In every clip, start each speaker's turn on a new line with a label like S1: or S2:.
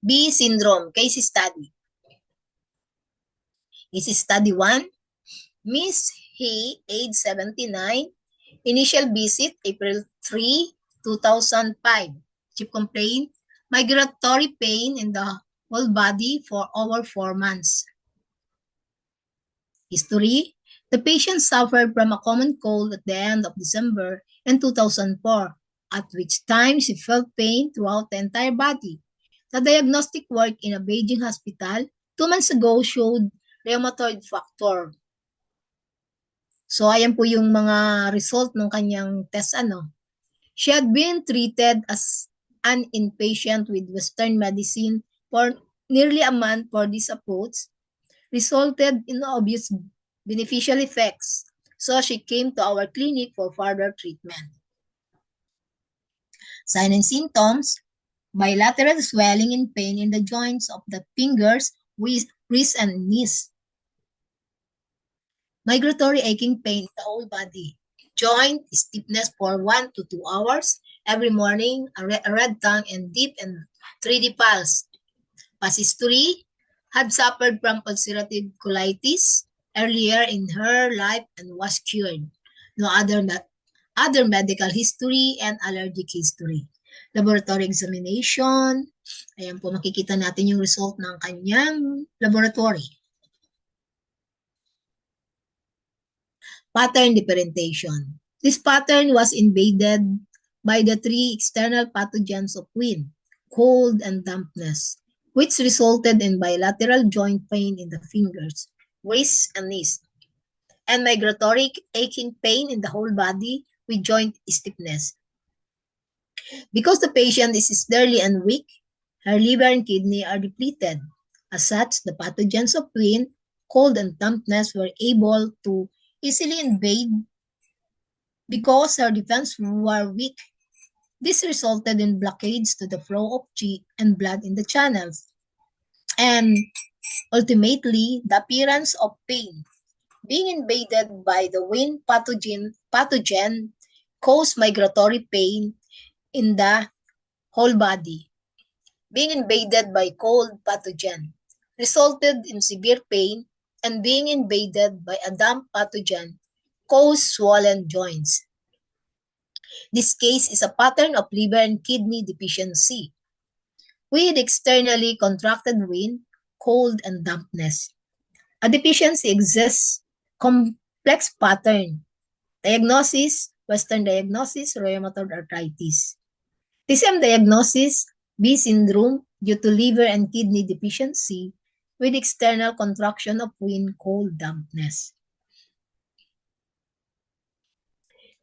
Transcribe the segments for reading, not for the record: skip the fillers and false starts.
S1: B syndrome, case study. This is study 1. Miss He, age 79, initial visit April 3, 2005. Chief complaint, migratory pain in the whole body for over 4 months. History, the patient suffered from a common cold at the end of December in 2004, at which time she felt pain throughout the entire body. The diagnostic work in a Beijing hospital 2 months ago showed rheumatoid factor. So, ayan po yung mga result ng kanyang test. She had been treated as an inpatient with Western medicine for nearly a month. For this approach resulted in obvious beneficial effects. So, she came to our clinic for further treatment. Signs and symptoms: bilateral swelling and pain in the joints of the fingers, wrist, and knees. Migratory aching pain in the whole body. Joint stiffness for 1 to 2 hours every morning, a red tongue and deep and 3D pulse. Past history: had suffered from ulcerative colitis earlier in her life and was cured. No other medical history and allergic history. Laboratory examination. Ayan po, makikita natin yung result ng kanyang laboratory. Pattern differentiation. This pattern was invaded by the 3 external pathogens of wind, cold, and dampness, which resulted in bilateral joint pain in the fingers, wrists, and knees, and migratory aching pain in the whole body with joint stiffness. Because the patient is elderly and weak, her liver and kidney are depleted. As such, the pathogens of wind, cold, and dampness were able to easily invade because her defenses were weak. This resulted in blockades to the flow of qi and blood in the channels, and ultimately the appearance of pain. Being invaded by the wind pathogen caused migratory pain in the whole body. Being invaded by cold pathogen resulted in severe pain, and being invaded by a damp pathogen caused swollen joints. This case is a pattern of liver and kidney deficiency with externally contracted wind, cold, and dampness. A deficiency exists. Complex pattern. Diagnosis: Western diagnosis, rheumatoid arthritis. TCM diagnosis: B syndrome due to liver and kidney deficiency with external contraction of wind, cold, dampness.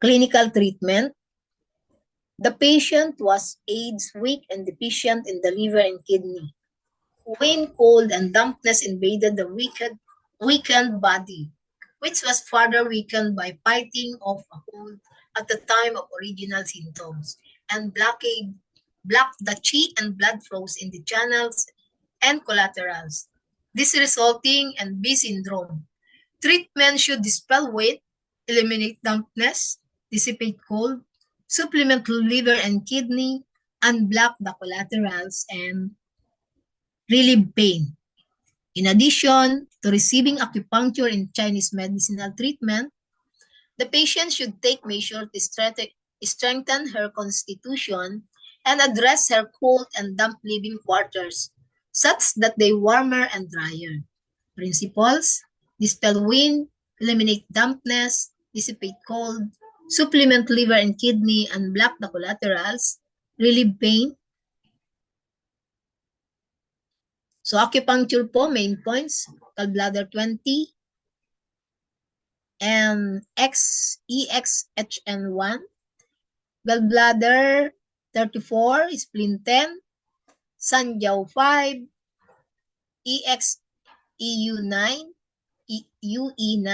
S1: Clinical treatment: the patient was aged, weak, and deficient in the liver and kidney. Wind, cold, and dampness invaded the weakened body, which was further weakened by fighting off a cold at the time of original symptoms, and blocked the qi and blood flows in the channels and collaterals. This resulting in B syndrome. Treatment should dispel weight, eliminate dampness, dissipate cold, supplement liver and kidney, unblock the collaterals, and relieve pain. In addition to receiving acupuncture and Chinese medicinal treatment, the patient should take measures to strengthen her constitution and address her cold and damp living quarters, such that they warmer and drier. Principles: dispel wind, eliminate dampness, dissipate cold, supplement liver and kidney, and block the collaterals, relieve pain. So, acupuncture po, main points: gallbladder 20, and EXHN1, gallbladder 34, spleen 10, Sanjiao 5, EXEU9, UE9,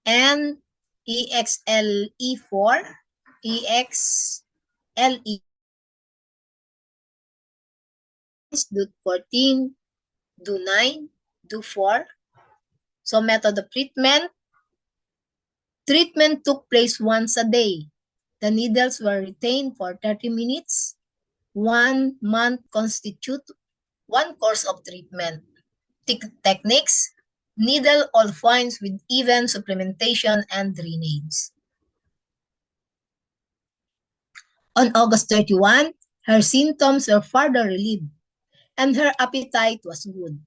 S1: and EXLE4, EXLE do 14, do 9, do 4. So, method of treatment. Treatment took place once a day. The needles were retained for 30 minutes. 1 month constitute one course of treatment. Techniques, needle olefins with even supplementation and drainage. On August 31, her symptoms were further relieved, and her appetite was good.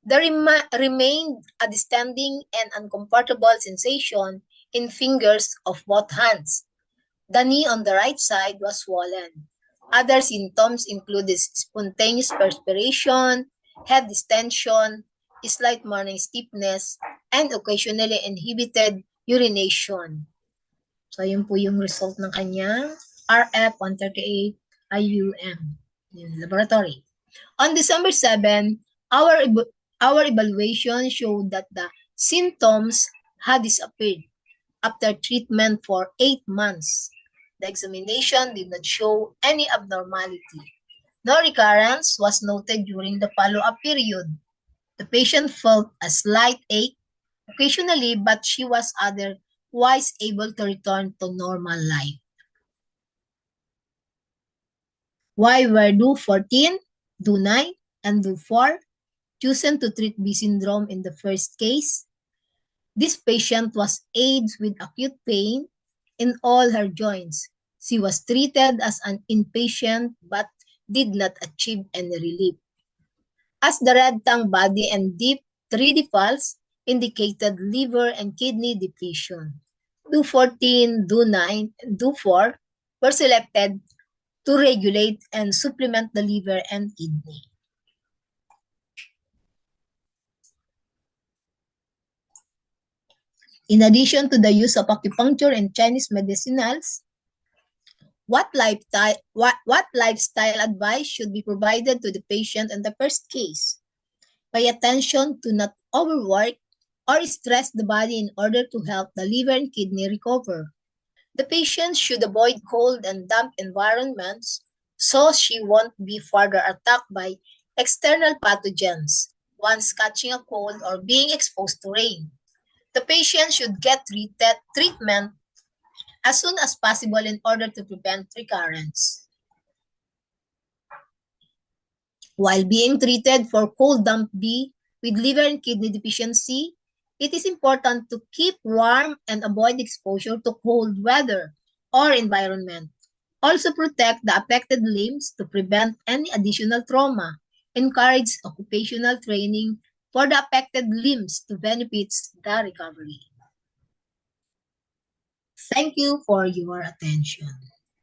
S1: There remained a distending and uncomfortable sensation in fingers of both hands. The knee on the right side was swollen. Other symptoms included spontaneous perspiration, head distension, slight morning stiffness, and occasionally inhibited urination. So, yun po yung result ng kanyang RF-138 IUM laboratory. On December 7, our evaluation showed that the symptoms had disappeared after treatment for 8 months. The examination did not show any abnormality. No recurrence was noted during the follow-up period. The patient felt a slight ache occasionally, but she was otherwise able to return to normal life. Why were DO14, DO9, and DO4 chosen to treat B syndrome in the first case? This patient was aged with acute pain in all her joints. She was treated as an inpatient but did not achieve any relief. As the red tongue body and deep 3D pulse indicated liver and kidney depletion. DO14, DO9, and DO4 were selected to regulate and supplement the liver and kidney. In addition to the use of acupuncture and Chinese medicinals, what lifestyle advice should be provided to the patient in the first case? Pay attention to not overwork or stress the body in order to help the liver and kidney recover. The patient should avoid cold and damp environments so she won't be further attacked by external pathogens once catching a cold or being exposed to rain. The patient should get treatment as soon as possible in order to prevent recurrence. While being treated for cold damp B with liver and kidney deficiency, it is important to keep warm and avoid exposure to cold weather or environment. Also protect the affected limbs to prevent any additional trauma. Encourage occupational training for the affected limbs to benefit the recovery. Thank you for your attention.